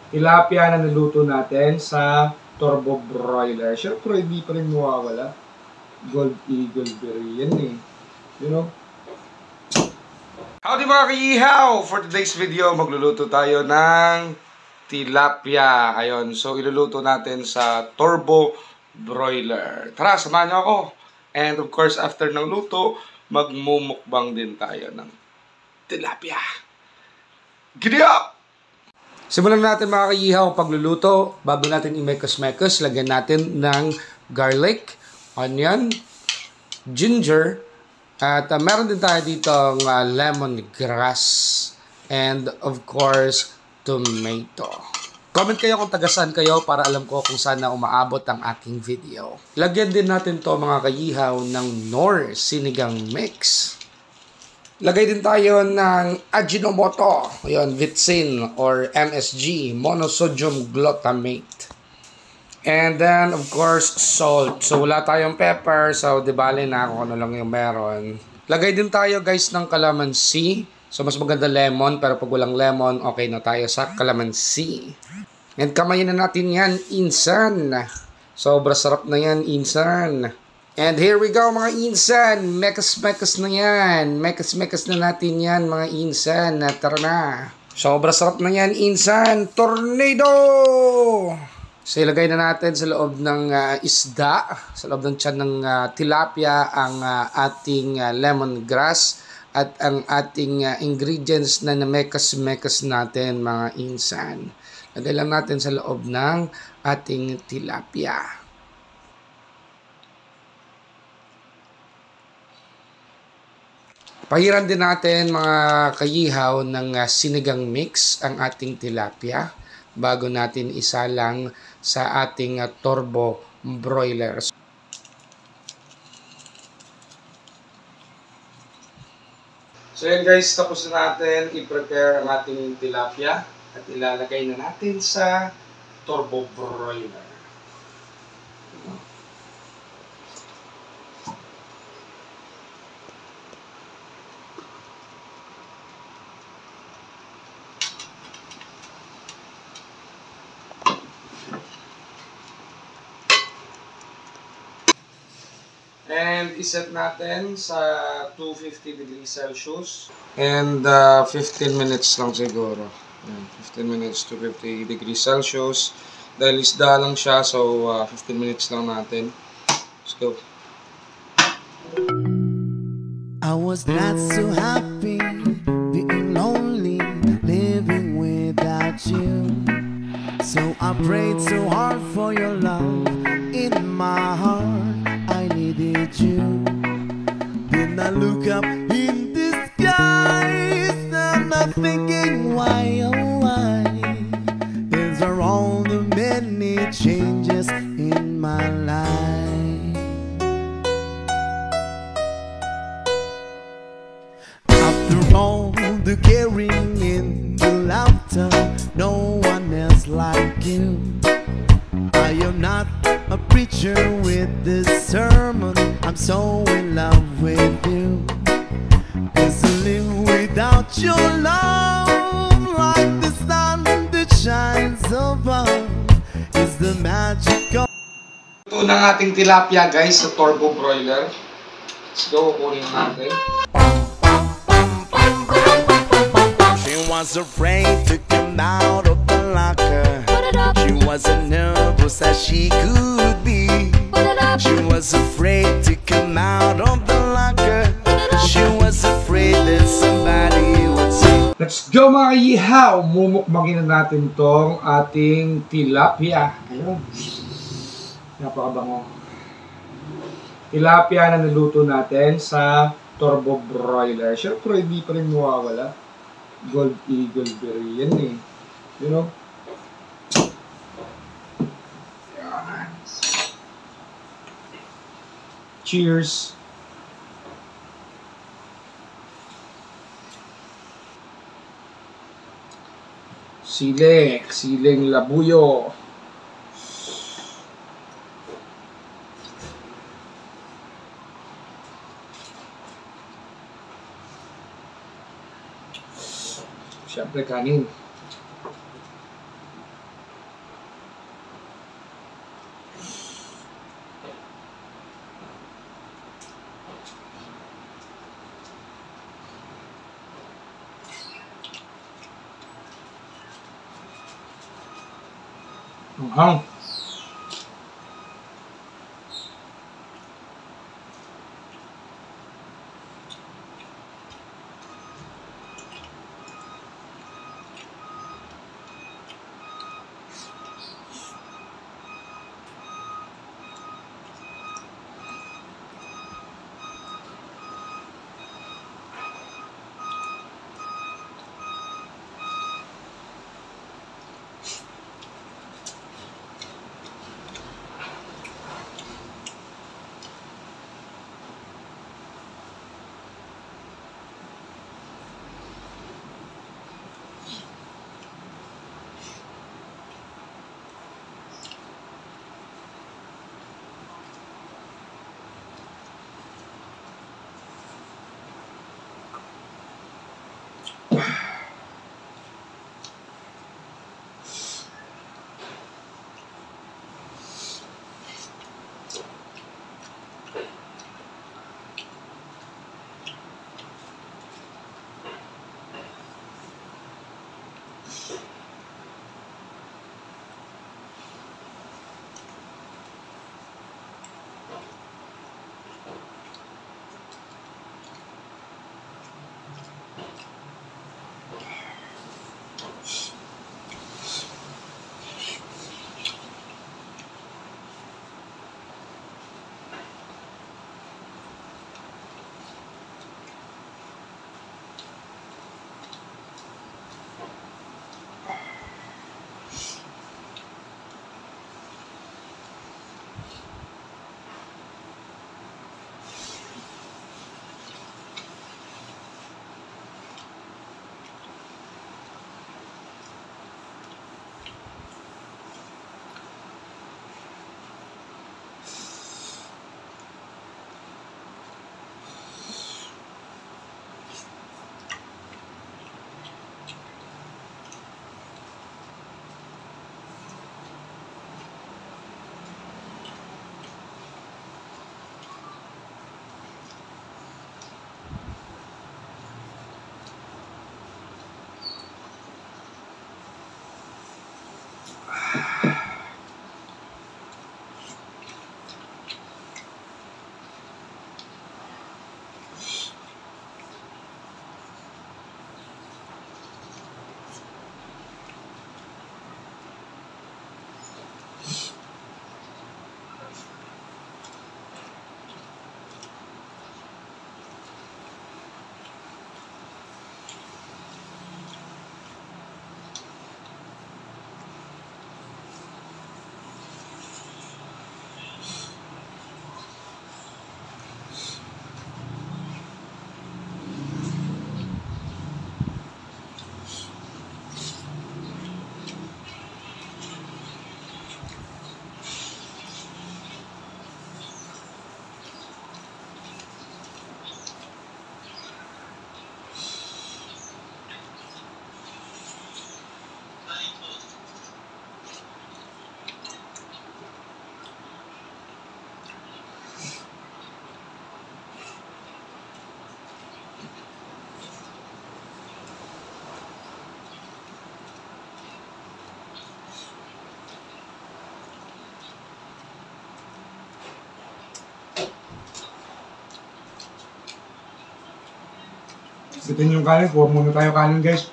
tilapia na niluto natin sa turbo broiler. Siyempre, hindi pa rin mawawala. Gold Eagle Berry. Yan eh. You know? Howdy mga kaihaw! For today's video, magluluto tayo ng tilapia. Ayun. So, iluluto natin sa turbo broiler. Tara, samahan niyo ako. And of course, after ng luto, magmumukbang din tayo ng tilapia. Giddy up! Simulan natin mga kaihaw pagluluto. Bago natin i-mekos-mekos, lagyan natin ng garlic, onion, ginger, at meron din tayo dito lemongrass, and of course, tomato. Comment kayo kung tagasan kayo para alam ko kung saan na umaabot ang aking video. Lagyan din natin to mga kaihaw ng Knorr sinigang mix. Lagay din tayo ng Ajinomoto, yun, Vitsin or MSG, monosodium glutamate. And then, of course, salt. So, wala tayong pepper, so di bale na kung ano lang yung meron. Lagay din tayo guys ng calamansi. So, mas maganda lemon, pero pag walang lemon, okay na tayo sa calamansi. And kamayin na natin yan, insan. Sobra sarap na yan, insan. And here we go mga insan, mekas-mekas na yan, mekas-mekas na natin yan mga insan, tara na. Sobra sarap na yan insan, tornado! So ilagay na natin sa loob ng isda, sa loob ng tiyan ng tilapia ang ating lemongrass at ang ating ingredients na mekas-mekas natin mga insan. Lagay lang natin sa loob ng ating tilapia. Pahiran din natin mga kayihaw ng sinigang mix ang ating tilapia bago natin isalang sa ating turbo broiler. So yan guys, tapos na natin i-prepare ang ating tilapia at ilalagay na natin sa turbo broiler. And iset natin sa 250 degrees Celsius. And 15 minutes lang siguro. 15 minutes to 50 degrees Celsius. Dahil isda lang siya, so 15 minutes lang natin. Let's go. I was not so happy, being lonely, living without you. So I prayed so hard for your love in my heart. I needed you. Then I look up in the skies and I'm thinking why, oh why? These are all the many changes in my life. After all the caring and the laughter, no one else like you. I am not a preacher with this sermon, I'm so in love with you. 'Cause to live without your love, like the sun that shines above, is the magic of... Ito ng ating tilapia guys sa turbo broiler. Let's go, kunin natin. She was afraid to come out of the locker. She was as nervous as she could be. She was afraid to come out of the locker. She was afraid that somebody would see. Let's go mga ihaw! Mumukbangin na natin tong ating tilapia. Ayun. Napakabango. Tilapia na niluto natin sa turbo broiler. Siyempre, hindi pa rin mawawala. Gold Eagle Berry. Yan eh. You know? Cheers! Siling labuyo. Siyempre kanin. Ang sitin yung kanin. Kuha muna tayo kanin, guys.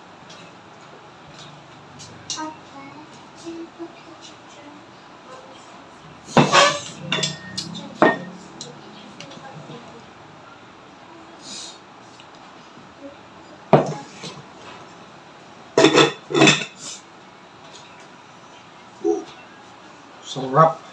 Sarap.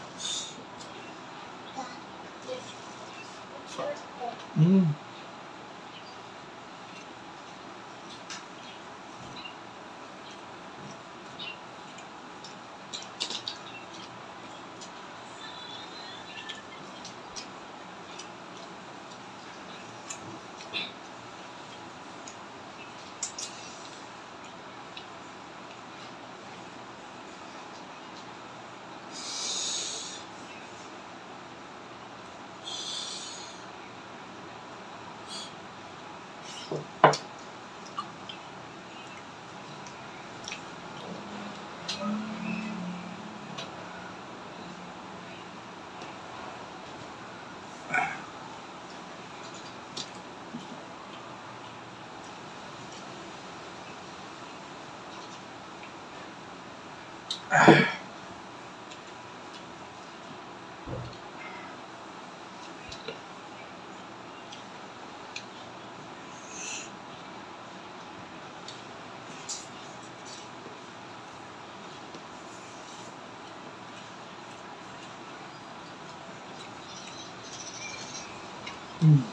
Mm.